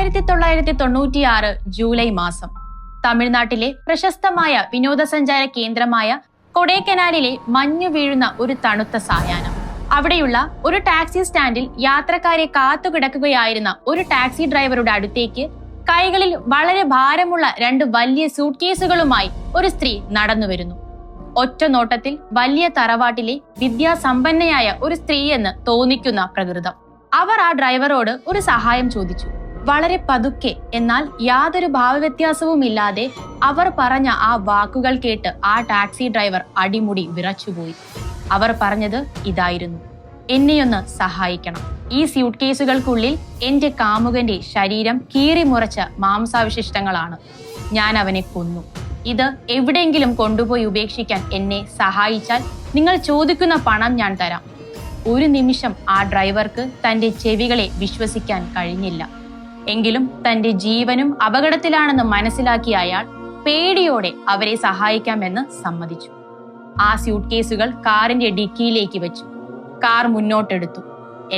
1996 July മാസം തമിഴ്നാട്ടിലെ പ്രശസ്തമായ വിനോദസഞ്ചാര കേന്ദ്രമായ കൊടൈക്കനാലിലെ മഞ്ഞു വീഴുന്ന ഒരു തണുത്ത സായാഹ്നം. അവിടെയുള്ള ഒരു ടാക്സി സ്റ്റാൻഡിൽ യാത്രക്കാരെ കാത്തുകിടക്കുകയായിരുന്ന ഒരു ടാക്സി ഡ്രൈവറുടെ അടുത്തേക്ക് കൈകളിൽ വളരെ ഭാരമുള്ള 2 വലിയ സൂട്ട് കേസുകളുമായി ഒരു സ്ത്രീ നടന്നു വരുന്നു. ഒറ്റ നോട്ടത്തിൽ വലിയ തറവാട്ടിലെ വിദ്യാസമ്പന്നയായ ഒരു സ്ത്രീയെന്ന് തോന്നിക്കുന്ന പ്രകൃതം. അവർ ആ ഡ്രൈവറോട് ഒരു സഹായം ചോദിച്ചു. വളരെ പതുക്കെ, എന്നാൽ യാതൊരു ഭാവവ്യത്യാസവുമില്ലാതെ അവർ പറഞ്ഞ ആ വാക്കുകൾ കേട്ട് ആ ടാക്സി ഡ്രൈവർ അടിമുടി വിറച്ചുപോയി. അവർ പറഞ്ഞത് ഇതായിരുന്നു: എന്നെയൊന്ന് സഹായിക്കണം. ഈ സ്യൂട്ട് കേസുകൾക്കുള്ളിൽ എന്റെ കാമുകന്റെ ശരീരം കീറിമുറച്ച മാംസാവശിഷ്ടങ്ങളാണ്. ഞാൻ അവനെ കൊന്നു. ഇത് എവിടെയെങ്കിലും കൊണ്ടുപോയി ഉപേക്ഷിക്കാൻ എന്നെ സഹായിച്ചാൽ നിങ്ങൾ ചോദിക്കുന്ന പണം ഞാൻ തരാം. ഒരു നിമിഷം ആ ഡ്രൈവർക്ക് തന്റെ ചെവികളെ വിശ്വസിക്കാൻ കഴിഞ്ഞില്ല. എങ്കിലും തന്റെ ജീവനും അപകടത്തിലാണെന്ന് മനസ്സിലാക്കിയ അയാൾ പേടിയോടെ അവരെ സഹായിക്കാമെന്ന് സമ്മതിച്ചു. ആ സ്യൂട്ട് കേസുകൾ കാറിന്റെ ഡിക്കിയിലേക്ക് വെച്ചു. കാർ മുന്നോട്ടെടുത്തു.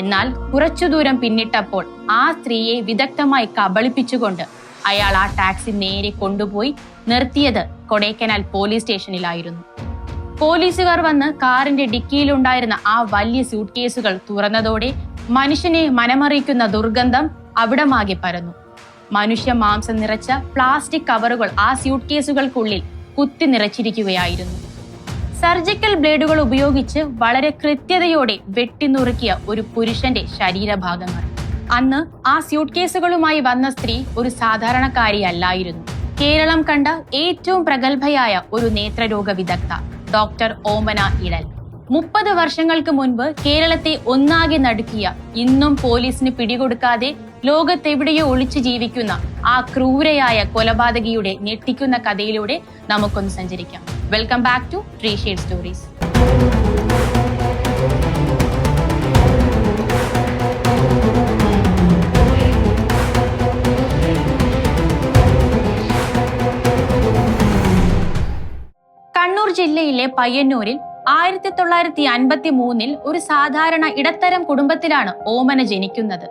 എന്നാൽ കുറച്ചു ദൂരം പിന്നിട്ടപ്പോൾ ആ സ്ത്രീയെ വിദഗ്ധമായി കബളിപ്പിച്ചുകൊണ്ട് അയാൾ ആ ടാക്സി നേരെ കൊണ്ടുപോയി നിർത്തിയത് കൊടൈക്കനാൽ പോലീസ് സ്റ്റേഷനിലായിരുന്നു. പോലീസുകാർ വന്ന് കാറിന്റെ ഡിക്കിയിലുണ്ടായിരുന്ന ആ വലിയ സ്യൂട്ട് കേസുകൾ തുറന്നതോടെ മനുഷ്യനെ മനമറിയിക്കുന്ന ദുർഗന്ധം അവിടമാകെ പരന്നു. മനുഷ്യ മാംസം നിറച്ച പ്ലാസ്റ്റിക് കവറുകൾ ആ സ്യൂട്ട് കേസുകൾക്കുള്ളിൽ കുത്തി നിറച്ചിരിക്കുകയായിരുന്നു. സർജിക്കൽ ബ്ലേഡുകൾ ഉപയോഗിച്ച് വളരെ കൃത്യതയോടെ വെട്ടിനുറുക്കിയ ഒരു പുരുഷന്റെ ശരീരഭാഗങ്ങൾ. അന്ന് ആ സ്യൂട്ട് കേസുകളുമായി വന്ന സ്ത്രീ ഒരു സാധാരണക്കാരിയല്ലായിരുന്നു. കേരളം കണ്ട ഏറ്റവും പ്രഗത്ഭയായ ഒരു നേത്രരോഗ വിദഗ്ധ ഡോക്ടർ ഓമന ഇടൽ. 30 വർഷങ്ങൾക്ക് മുൻപ് കേരളത്തെ ഒന്നാകെ നടുക്കിയ, ഇന്നും പോലീസിന് പിടികൊടുക്കാതെ ലോകത്തെവിടെയോ ഒളിച്ചു ജീവിക്കുന്ന ആ ക്രൂരയായ കൊലപാതകിയുടെ ഞെട്ടിക്കുന്ന കഥയിലൂടെ നമുക്കൊന്ന് സഞ്ചരിക്കാം. Welcome back to 3 Shades Stories. Kannur ജില്ലയിലെ പയ്യന്നൂരിൽ 1953 ഒരു സാധാരണ ഇടത്തരം കുടുംബത്തിലാണ് ഓമന ജനിക്കുന്നത്.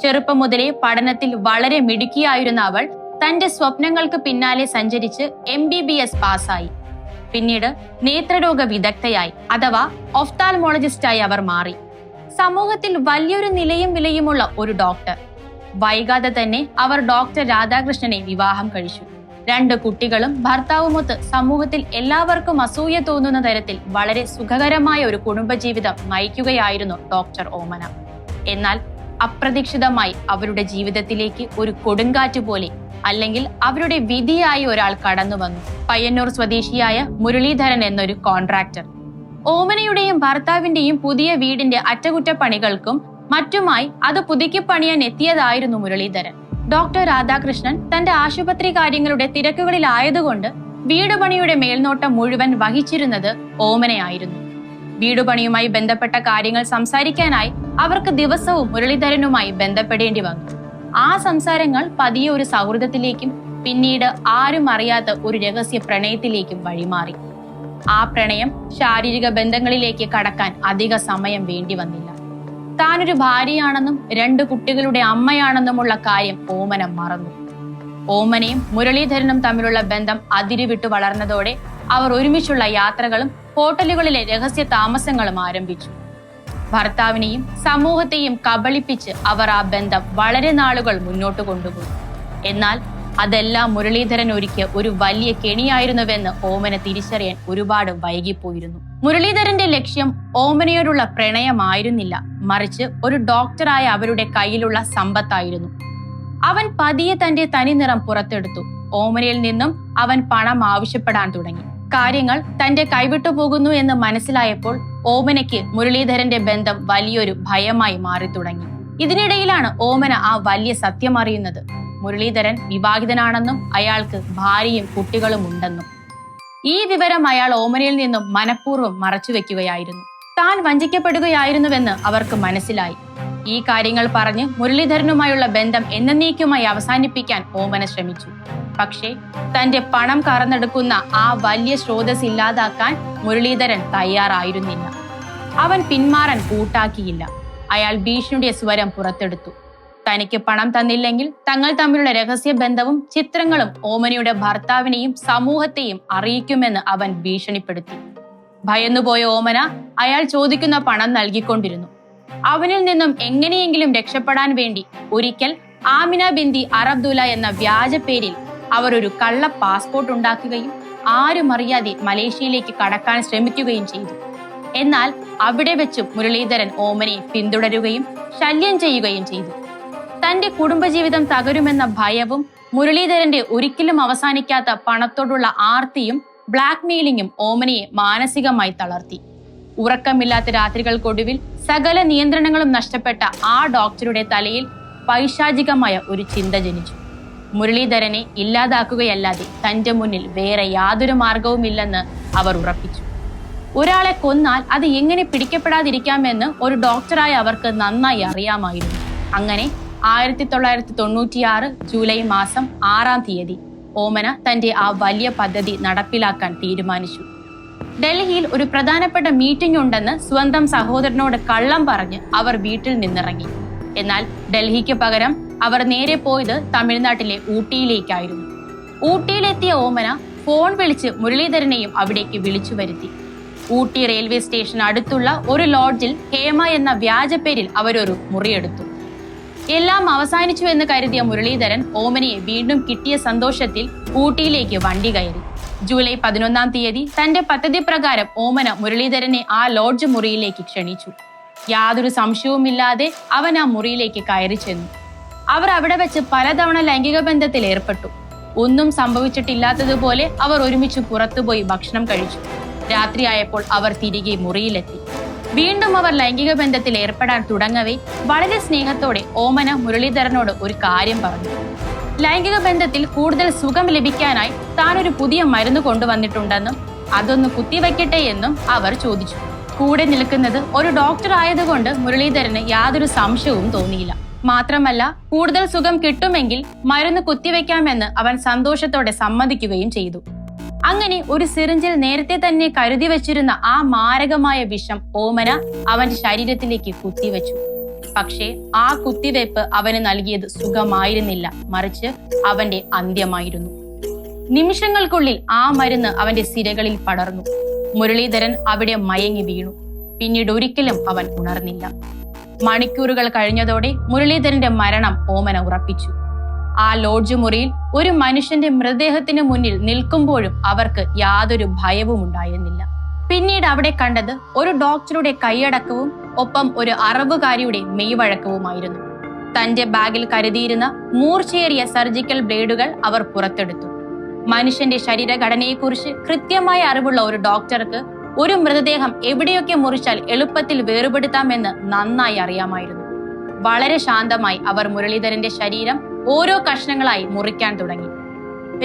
ചെറുപ്പം മുതലേ പഠനത്തിൽ വളരെ മിടുക്കിയായിരുന്ന അവൾ തന്റെ സ്വപ്നങ്ങൾക്ക് പിന്നാലെ സഞ്ചരിച്ച് MBBS പാസ്സായി. പിന്നീട് നേത്രരോഗ വിദഗ്ധയായി അഥവാ ഒഫ്താൽമോളജിസ്റ്റായി അവർ മാറി. സമൂഹത്തിൽ വലിയൊരു നിലയും വിലയുമുള്ള ഒരു ഡോക്ടർ. വൈകാതെ തന്നെ അവർ ഡോക്ടർ രാധാകൃഷ്ണനെ വിവാഹം കഴിച്ചു. 2 കുട്ടികളും ഭർത്താവുമൊത്ത് സമൂഹത്തിൽ എല്ലാവർക്കും അസൂയ തോന്നുന്ന തരത്തിൽ വളരെ സുഖകരമായ ഒരു കുടുംബജീവിതം നയിക്കുകയായിരുന്നു ഡോക്ടർ ഓമന. എന്നാൽ അപ്രതീക്ഷിതമായി അവരുടെ ജീവിതത്തിലേക്ക് ഒരു കൊടുങ്കാറ്റ് പോലെ, അല്ലെങ്കിൽ അവരുടെ വിധിയായി ഒരാൾ കടന്നു വന്നു. പയ്യന്നൂർ സ്വദേശിയായ മുരളീധരൻ എന്നൊരു കോൺട്രാക്ടർ. ഓമനയുടെയും ഭർത്താവിന്റെയും പുതിയ വീടിന്റെ അറ്റകുറ്റപ്പണികൾക്കും മറ്റുമായി അത് പുതുക്കി പണിയാൻ എത്തിയതായിരുന്നു മുരളീധരൻ. ഡോക്ടർ രാധാകൃഷ്ണൻ തന്റെ ആശുപത്രി കാര്യങ്ങളുടെ തിരക്കുകളിലായതുകൊണ്ട് വീടുപണിയുടെ മേൽനോട്ടം മുഴുവൻ വഹിച്ചിരുന്നത് ഓമനയായിരുന്നു. വീടുപണിയുമായി ബന്ധപ്പെട്ട കാര്യങ്ങൾ സംസാരിക്കാനായി അവർക്ക് ദിവസവും മുരളീധരനുമായി ബന്ധപ്പെടേണ്ടി വന്നു. ആ സംസാരങ്ങൾ പതിയെ ഒരു സൗഹൃദത്തിലേക്കും പിന്നീട് ആരും അറിയാത്ത ഒരു രഹസ്യ പ്രണയത്തിലേക്കും വഴിമാറി. ആ പ്രണയം ശാരീരിക ബന്ധങ്ങളിലേക്ക് കടക്കാൻ അധിക സമയം വേണ്ടി വന്നില്ല. താനൊരു ഭാര്യയാണെന്നും 2 കുട്ടികളുടെ അമ്മയാണെന്നുമുള്ള കാര്യം ഓമന മറന്നു. ഓമനയും മുരളീധരനും തമ്മിലുള്ള ബന്ധം അതിരുവിട്ടു വളർന്നതോടെ അവർ ഒരുമിച്ചുള്ള യാത്രകളും ഹോട്ടലുകളിലെ രഹസ്യ താമസങ്ങളും ആരംഭിച്ചു. ഭർത്താവിനെയും സമൂഹത്തെയും കബളിപ്പിച്ച് അവർ ആ ബന്ധം വളരെ നാളുകൾ മുന്നോട്ട് കൊണ്ടുപോയി. എന്നാൽ അതെല്ലാം മുരളീധരൻ ഒരുക്കിയ ഒരു വലിയ കെണിയായിരുന്നുവെന്ന് ഓമന തിരിച്ചറിയാൻ ഒരുപാട് വൈകിപ്പോയിരുന്നു. മുരളീധരന്റെ ലക്ഷ്യം ഓമനയോടുള്ള പ്രണയമായിരുന്നില്ല, മറിച്ച് ഒരു ഡോക്ടറായ അവരുടെ കയ്യിലുള്ള സമ്പത്തായിരുന്നു. അവൻ പതിയെ തന്റെ തനിനിറം പുറത്തെടുത്തു. ഓമനയിൽ നിന്നും അവൻ പണം ആവശ്യപ്പെടാൻ തുടങ്ങി. കാര്യങ്ങൾ തന്റെ കൈവിട്ടു പോകുന്നു എന്ന് മനസ്സിലായപ്പോൾ ഓമനയ്ക്ക് മുരളീധരന്റെ ബന്ധം വലിയൊരു ഭയമായി മാറി തുടങ്ങി. ഇതിനിടയിലാണ് ഓമന ആ വലിയ സത്യം അറിയുന്നത്. മുരളീധരൻ വിവാഹിതനാണെന്നും അയാൾക്ക് ഭാര്യയും കുട്ടികളും ഉണ്ടെന്നും. ഈ വിവരം അയാൾ ഓമനയിൽ നിന്നും മനഃപൂർവ്വം മറച്ചുവെക്കുകയായിരുന്നു. താൻ വഞ്ചിക്കപ്പെടുകയായിരുന്നുവെന്ന് അവർക്ക് മനസ്സിലായി. ഈ കാര്യങ്ങൾ പറഞ്ഞ് മുരളീധരനുമായുള്ള ബന്ധം എന്നേക്കുമായി അവസാനിപ്പിക്കാൻ ഓമന ശ്രമിച്ചു. പക്ഷേ തന്റെ പണം കറന്നെടുക്കുന്ന ആ വലിയ സ്രോതസ് ഇല്ലാതാക്കാൻ മുരളീധരൻ തയ്യാറായിരുന്നില്ല. അവൻ പിന്മാറാൻ കൂട്ടാക്കിയില്ല. അയാൾ ഭീഷണിയുടെ സ്വരം പുറത്തെടുത്തു. തനിക്ക് പണം തന്നില്ലെങ്കിൽ തങ്ങൾ തമ്മിലുള്ള രഹസ്യ ബന്ധവും ചിത്രങ്ങളും ഓമനയുടെ ഭർത്താവിനെയും സമൂഹത്തെയും അറിയിക്കുമെന്ന് അവൻ ഭീഷണിപ്പെടുത്തി. ഭയന്നുപോയ ഓമന അയാൾ ചോദിക്കുന്ന പണം നൽകിക്കൊണ്ടിരുന്നു. അവനിൽ നിന്നും എങ്ങനെയെങ്കിലും രക്ഷപ്പെടാൻ വേണ്ടി ഒരിക്കൽ ആമിന ബിന്തി അറബ്ദുല എന്ന വ്യാജ പേരിൽ അവർ ഒരു കള്ള പാസ്പോർട്ട് ഉണ്ടാക്കുകയും ആരും അറിയാതെ മലേഷ്യയിലേക്ക് കടക്കാൻ ശ്രമിക്കുകയും ചെയ്തു. എന്നാൽ അവിടെ വെച്ചും മുരളീധരൻ ഓമനയെ പിന്തുടരുകയും ശല്യം ചെയ്യുകയും ചെയ്തു. തന്റെ കുടുംബജീവിതം തകരുമെന്ന ഭയവും മുരളീധരന്റെ ഒരിക്കലും അവസാനിക്കാത്ത പണത്തോടുള്ള ആർത്തിയും ബ്ലാക്ക്മെയിലിംഗും ഓമനയെ മാനസികമായി തളർത്തി. ഉറക്കമില്ലാത്ത രാത്രികൾക്കൊടുവിൽ സകല നിയന്ത്രണങ്ങളും നഷ്ടപ്പെട്ട ആ ഡോക്ടറുടെ തലയിൽ പൈശാചികമായ ഒരു ചിന്ത ജനിച്ചു. മുരളീധരനെ ഇല്ലാതാക്കുകയല്ലാതെ തന്റെ മുന്നിൽ വേറെ യാതൊരു മാർഗവുമില്ലെന്ന് അവർ ഉറപ്പിച്ചു. ഒരാളെ കൊന്നാൽ അത് എങ്ങനെ പിടിക്കപ്പെടാതിരിക്കാമെന്ന് ഒരു ഡോക്ടറായ അവർക്ക് നന്നായി അറിയാമായിരുന്നു. അങ്ങനെ 1996 ജൂലൈ മാസം 6-ാം തീയതി ഓമന തന്റെ ആ വലിയ പദ്ധതി നടപ്പിലാക്കാൻ തീരുമാനിച്ചു. ഡൽഹിയിൽ ഒരു പ്രധാനപ്പെട്ട മീറ്റിംഗ് ഉണ്ടെന്ന് സ്വന്തം സഹോദരനോട് കള്ളം പറഞ്ഞ് അവർ വീട്ടിൽ നിന്നിറങ്ങി. എന്നാൽ ഡൽഹിക്ക് പകരം അവർ നേരെ പോയത് തമിഴ്നാട്ടിലെ ഊട്ടിയിലേക്കായിരുന്നു. ഊട്ടിയിലെത്തിയ ഓമന ഫോൺ വിളിച്ച് മുരളീധരനെയും അവിടേക്ക് വിളിച്ചു വരുത്തി. ഊട്ടി റെയിൽവേ സ്റ്റേഷൻ അടുത്തുള്ള ഒരു ലോഡ്ജിൽ ഹേമ എന്ന വ്യാജ പേരിൽ അവരൊരു മുറിയെടുത്തു. എല്ലാം അവസാനിച്ചു എന്ന് കരുതിയ മുരളീധരൻ ഓമനയെ വീണ്ടും കിട്ടിയ സന്തോഷത്തിൽ ഊട്ടിയിലേക്ക് വണ്ടി കയറി. ജൂലൈ 11-ാം തീയതി തന്റെ പദ്ധതി പ്രകാരം ഓമന മുരളീധരനെ ആ ലോഡ്ജ് മുറിയിലേക്ക് ക്ഷണിച്ചു. യാതൊരു സംശയവുമില്ലാതെ അവൻ ആ മുറിയിലേക്ക് കയറി ചെന്നു. അവർ അവിടെ വെച്ച് പലതവണ ലൈംഗിക ബന്ധത്തിൽ ഏർപ്പെട്ടു. ഒന്നും സംഭവിച്ചിട്ടില്ലാത്തതുപോലെ അവർ ഒരുമിച്ച് പുറത്തുപോയി ഭക്ഷണം കഴിച്ചു. രാത്രിയായപ്പോൾ അവർ തിരികെ മുറിയിലെത്തി. വീണ്ടും അവർ ലൈംഗിക ബന്ധത്തിൽ ഏർപ്പെടാൻ തുടങ്ങവേ വളരെ സ്നേഹത്തോടെ ഓമന മുരളീധരനോട് ഒരു കാര്യം പറഞ്ഞു. ലൈംഗിക ബന്ധത്തിൽ കൂടുതൽ സുഖം ലഭിക്കാനായി താൻ ഒരു പുതിയ മരുന്ന് കൊണ്ടുവന്നിട്ടുണ്ടെന്നും അതൊന്ന് കുത്തിവെക്കട്ടെ എന്നും അവർ ചോദിച്ചു. കൂടെ നിൽക്കുന്നത് ഒരു ഡോക്ടർ ആയതുകൊണ്ട് മുരളീധരന് യാതൊരു സംശയവും തോന്നിയില്ല. മാത്രമല്ല കൂടുതൽ സുഖം കിട്ടുമെങ്കിൽ മരുന്ന് കുത്തിവെക്കാമെന്ന് അവൻ സന്തോഷത്തോടെ സമ്മതിക്കുകയും ചെയ്തു. അങ്ങനെ ഒരു സിറിഞ്ചിൽ നേരത്തെ തന്നെ കരുതി വെച്ചിരുന്ന ആ മാരകമായ വിഷം ഓമന അവന്റെ ശരീരത്തിലേക്ക് കുത്തിവെച്ചു. പക്ഷേ ആ കുത്തിവെപ്പ് അവന് നൽകിയത് സുഖമായിരുന്നില്ല, മറിച്ച് അവന്റെ അന്ത്യമായിരുന്നു. നിമിഷങ്ങൾക്കുള്ളിൽ ആ മരുന്ന് അവന്റെ സിരകളിൽ പടർന്നു. മുരളീധരൻ അവിടെ മയങ്ങി വീണു. പിന്നീട് ഒരിക്കലും അവൻ ഉണർന്നില്ല. മണിക്കൂറുകൾ കഴിഞ്ഞതോടെ മുരളീധരന്റെ മരണം ഓമന ഉറപ്പിച്ചു. ആ ലോഡ്ജ് മുറിയിൽ ഒരു മനുഷ്യന്റെ മൃതദേഹത്തിന് മുന്നിൽ നിൽക്കുമ്പോഴും അവർക്ക് യാതൊരു ഭയവും ഉണ്ടായിരുന്നില്ല. പിന്നീട് അവിടെ കണ്ടത് ഒരു ഡോക്ടറുടെ കൈയടക്കവും ഒപ്പം ഒരു അറബുകാരിയുടെ മെയ്വഴക്കവുമായിരുന്നു. തന്റെ ബാഗിൽ കരുതിയിരുന്ന മൂർച്ചയേറിയ സർജിക്കൽ ബ്ലേഡുകൾ അവർ പുറത്തെടുത്തു. മനുഷ്യന്റെ ശരീരഘടനയെക്കുറിച്ച് കൃത്യമായ അറിവുള്ള ഒരു ഡോക്ടർക്ക് ഒരു മൃതദേഹം എവിടെയൊക്കെ മുറിച്ചാൽ എളുപ്പത്തിൽ വേർപെടുത്താമെന്ന് നന്നായി അറിയാമായിരുന്നു. വളരെ ശാന്തമായി അവർ മുരളീധരന്റെ ശരീരം ഓരോ കഷ്ണങ്ങളായി മുറിക്കാൻ തുടങ്ങി.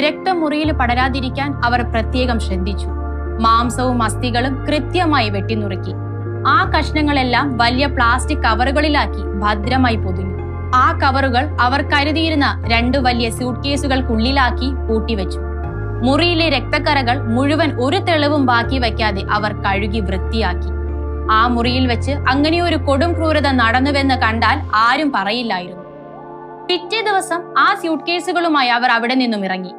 രക്തം മുറിയിൽ പടരാതിരിക്കാൻ അവർ പ്രത്യേകം ശ്രദ്ധിച്ചു. മാംസവും അസ്ഥികളും കൃത്യമായി വെട്ടിനുറുക്കി. ആ കഷ്ണങ്ങളെല്ലാം വലിയ പ്ലാസ്റ്റിക് കവറുകളിലാക്കി ഭദ്രമായി പൊതിഞ്ഞു. ആ കവറുകൾ അവർ കരുതിയിരുന്ന 2 വലിയ സ്യൂട്ട് കേസുകൾക്കുള്ളിലാക്കി പൂട്ടിവെച്ചു. മുറിയിലെ രക്തക്കറകൾ മുഴുവൻ ഒരു തെളിവും ബാക്കി വയ്ക്കാതെ അവർ കഴുകി വൃത്തിയാക്കി. ആ മുറിയിൽ വെച്ച് അങ്ങനെയൊരു കൊടും ക്രൂരത നടന്നുവെന്ന് കണ്ടാൽ ആരും പറയില്ലായിരുന്നു. പിറ്റേ ദിവസം ആ സ്യൂട്ട് കേസുകളുമായി അവർ അവിടെ നിന്നും ഇറങ്ങി.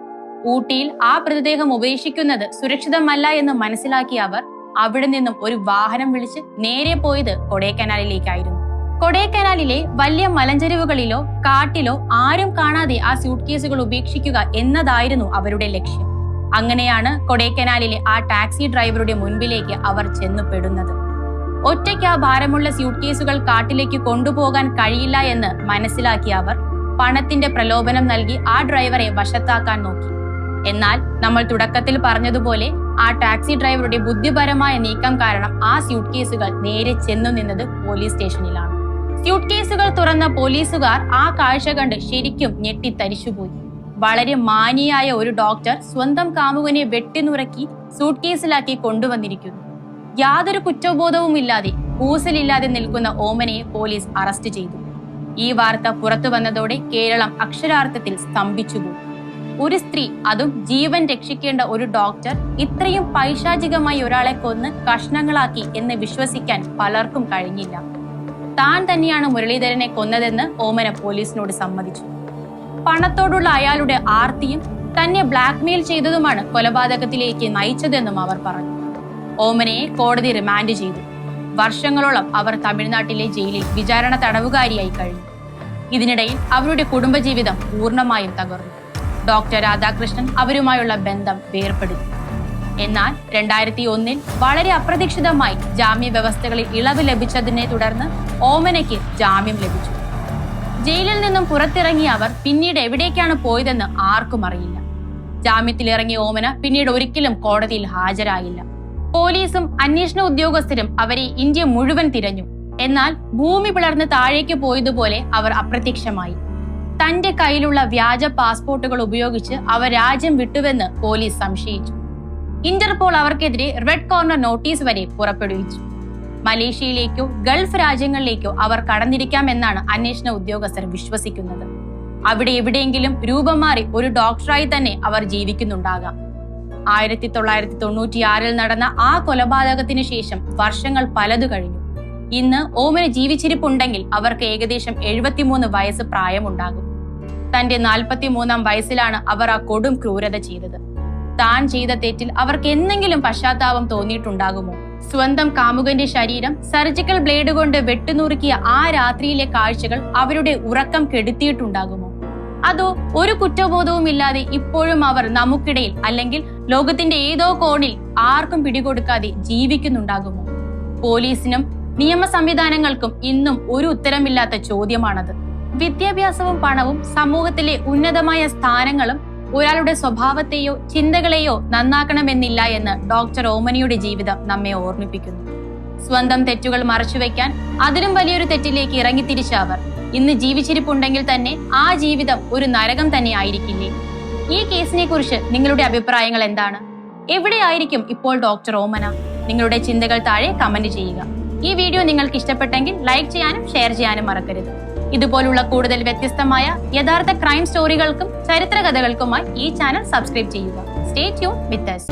ഊട്ടിയിൽ ആ മൃതദേഹം ഉപേക്ഷിക്കുന്നത് സുരക്ഷിതമല്ല എന്ന് മനസ്സിലാക്കിയ അവർ അവിടെ നിന്നും ഒരു വാഹനം വിളിച്ച് നേരെ പോയത് കൊടൈക്കനാലിലേക്കായിരുന്നു. കൊടൈക്കനാലിലെ വലിയ മലഞ്ചെരിവുകളിലോ കാട്ടിലോ ആരും കാണാതെ ആ സ്യൂട്ട് കേസുകൾ ഉപേക്ഷിക്കുക എന്നതായിരുന്നു അവരുടെ ലക്ഷ്യം. അങ്ങനെയാണ് കൊടൈക്കനാലിലെ ആ ടാക്സി ഡ്രൈവറുടെ മുൻപിലേക്ക് അവർ ചെന്നുപെടുന്നത്. ഒറ്റയ്ക്ക് ആ ഭാരമുള്ള സ്യൂട്ട് കേസുകൾ കാട്ടിലേക്ക് കൊണ്ടുപോകാൻ കഴിയില്ല എന്ന് മനസ്സിലാക്കിയ അവർ പണത്തിന്റെ പ്രലോഭനം നൽകി ആ ഡ്രൈവറെ വശത്താക്കാൻ നോക്കി. എന്നാൽ നമ്മൾ തുടക്കത്തിൽ പറഞ്ഞതുപോലെ ആ ടാക്സി ഡ്രൈവറുടെ ബുദ്ധിപരമായ നീക്കം കാരണം ആ സ്യൂട്ട് കേസുകൾ നേരെ ചെന്നു നിന്നത് പോലീസ് സ്റ്റേഷനിലാണ്. സ്യൂട്ട് കേസുകൾ തുറന്ന പോലീസുകാർ ആ കാഴ്ച കണ്ട് ശരിക്കും ഞെട്ടിത്തരിച്ചുപോയി. വളരെ മാന്യയായ ഒരു ഡോക്ടർ സ്വന്തം കാമുകനെ വെട്ടിനുറക്കി സൂട്ട് കേസിലാക്കി കൊണ്ടുവന്നിരിക്കുന്നു. യാതൊരു കുറ്റബോധവുമില്ലാതെ കൂസലില്ലാതെ നിൽക്കുന്ന ഓമനയെ പോലീസ് അറസ്റ്റ് ചെയ്തു. ഈ വാർത്ത പുറത്തു വന്നതോടെ കേരളം അക്ഷരാർത്ഥത്തിൽ സ്തംഭിച്ചുപോയി. ഒരു സ്ത്രീ, അതും ജീവൻ രക്ഷിക്കേണ്ട ഒരു ഡോക്ടർ, ഇത്രയും പൈശാചികമായി ഒരാളെ കൊന്ന് കഷ്ണങ്ങളാക്കി എന്ന് വിശ്വസിക്കാൻ പലർക്കും കഴിഞ്ഞില്ല. താൻ തന്നെയാണ് മുരളീധരനെ കൊന്നതെന്ന് ഓമന പോലീസിനോട് സമ്മതിച്ചു. പണത്തോടുള്ള അയാളുടെ ആർത്തിയും തന്നെ ബ്ലാക്ക്മെയിൽ ചെയ്തതുമാണ് കൊലപാതകത്തിലേക്ക് നയിച്ചതെന്നും അവർ പറഞ്ഞു. ഓമനയെ കോടതി റിമാൻഡ് ചെയ്തു. വർഷങ്ങളോളം അവർ തമിഴ്നാട്ടിലെ ജയിലിൽ വിചാരണ തടവുകാരിയായി കഴിഞ്ഞു. ഇതിനിടയിൽ അവരുടെ കുടുംബജീവിതം പൂർണ്ണമായും തകർന്നു. ഡോക്ടർ രാധാകൃഷ്ണൻ അവരുമായുള്ള ബന്ധം വേർപെടുത്തി. എന്നാൽ 2001 വളരെ അപ്രതീക്ഷിതമായി ജാമ്യ വ്യവസ്ഥകളിൽ ഇളവ് ലഭിച്ചതിനെ തുടർന്ന് ഓമനയ്ക്ക് ജാമ്യം ലഭിച്ചു. ജയിലിൽ നിന്നും പുറത്തിറങ്ങിയ അവർ പിന്നീട് എവിടേക്കാണ് പോയതെന്ന് ആർക്കും അറിയില്ല. ജാമ്യത്തിലിറങ്ങിയ ഓമന പിന്നീട് ഒരിക്കലും കോടതിയിൽ ഹാജരായില്ല. പോലീസും അന്വേഷണ ഉദ്യോഗസ്ഥരും അവരെ ഇന്ത്യ മുഴുവൻ തിരഞ്ഞു. എന്നാൽ ഭൂമി പിളർന്ന് താഴേക്ക് പോയതുപോലെ അവർ അപ്രത്യക്ഷമായി. തന്റെ കയ്യിലുള്ള വ്യാജ പാസ്പോർട്ടുകൾ ഉപയോഗിച്ച് അവർ രാജ്യം വിട്ടുവെന്ന് പോലീസ് സംശയിച്ചു. ഇന്റർപോൾ അവർക്കെതിരെ റെഡ് കോർണർ നോട്ടീസ് വരെ പുറപ്പെടുവിച്ചു. മലേഷ്യയിലേക്കോ ഗൾഫ് രാജ്യങ്ങളിലേക്കോ അവർ കടന്നിരിക്കാമെന്നാണ് അന്വേഷണ ഉദ്യോഗസ്ഥർ വിശ്വസിക്കുന്നത്. അവിടെ എവിടെയെങ്കിലും രൂപം മാറി ഒരു ഡോക്ടറായി തന്നെ അവർ ജീവിക്കുന്നുണ്ടാകാം. 1996 നടന്ന ആ കൊലപാതകത്തിന് ശേഷം വർഷങ്ങൾ പലതു കഴിഞ്ഞു. ഇന്ന് ഓമന ജീവിച്ചിരിപ്പുണ്ടെങ്കിൽ അവർക്ക് ഏകദേശം 73 വയസ്സ് പ്രായമുണ്ടാകും. തന്റെ 43ാം വയസ്സിലാണ് അവർ ആ കൊടും ക്രൂരത ചെയ്തത്. താൻ ചെയ്ത തെറ്റിൽ അവർക്ക് എന്തെങ്കിലും പശ്ചാത്താപം തോന്നിയിട്ടുണ്ടാകുമോ? സ്വന്തം കാമുകന്റെ ശരീരം സർജിക്കൽ ബ്ലേഡ് കൊണ്ട് വെട്ടുനുറുക്കിയ ആ രാത്രിയിലെ കാഴ്ചകൾ അവരുടെ ഉറക്കം കെടുത്തിയിട്ടുണ്ടാകുമോ? അതോ ഒരു കുറ്റബോധവുമില്ലാതെ ഇപ്പോഴും അവർ നമുക്കിടയിൽ അല്ലെങ്കിൽ ലോകത്തിന്റെ ഏതോ കോണിൽ ആർക്കും പിടികൊടുക്കാതെ ജീവിക്കുന്നുണ്ടാകുമോ? പോലീസിനും നിയമ സംവിധാനങ്ങൾക്കും ഇന്നും ഒരു ഉത്തരമില്ലാത്ത ചോദ്യമാണത്. വിദ്യാഭ്യാസവും പണവും സമൂഹത്തിലെ ഉന്നതമായ സ്ഥാനങ്ങളും ഒരാളുടെ സ്വഭാവത്തെയോ ചിന്തകളെയോ നന്നാക്കണമെന്നില്ല എന്ന് ഡോക്ടർ ഓമനയുടെ ജീവിതം നമ്മെ ഓർമ്മിപ്പിക്കുന്നു. സ്വന്തം തെറ്റുകൾ മറച്ചുവെക്കാൻ അതിലും വലിയൊരു തെറ്റിലേക്ക് ഇറങ്ങിത്തിരിച്ച അവർ ഇന്ന് ജീവിച്ചിരിപ്പുണ്ടെങ്കിൽ തന്നെ ആ ജീവിതം ഒരു നരകം തന്നെ ആയിരിക്കില്ലേ? ഈ കേസിനെ കുറിച്ച് നിങ്ങളുടെ അഭിപ്രായങ്ങൾ എന്താണ്? എവിടെയായിരിക്കും ഇപ്പോൾ ഡോക്ടർ ഓമന? നിങ്ങളുടെ ചിന്തകൾ താഴെ കമന്റ് ചെയ്യുക. ഈ വീഡിയോ നിങ്ങൾക്ക് ഇഷ്ടപ്പെട്ടെങ്കിൽ ലൈക്ക് ചെയ്യാനും ഷെയർ ചെയ്യാനും മറക്കരുത്. ഇതുപോലുള്ള കൂടുതൽ വ്യത്യസ്തമായ യഥാർത്ഥ ക്രൈം സ്റ്റോറികൾക്കും ചരിത്ര കഥകൾക്കുമായി ഈ ചാനൽ സബ്സ്ക്രൈബ് ചെയ്യുക. സ്റ്റേ ട്യൂൺ വിത്ത് us.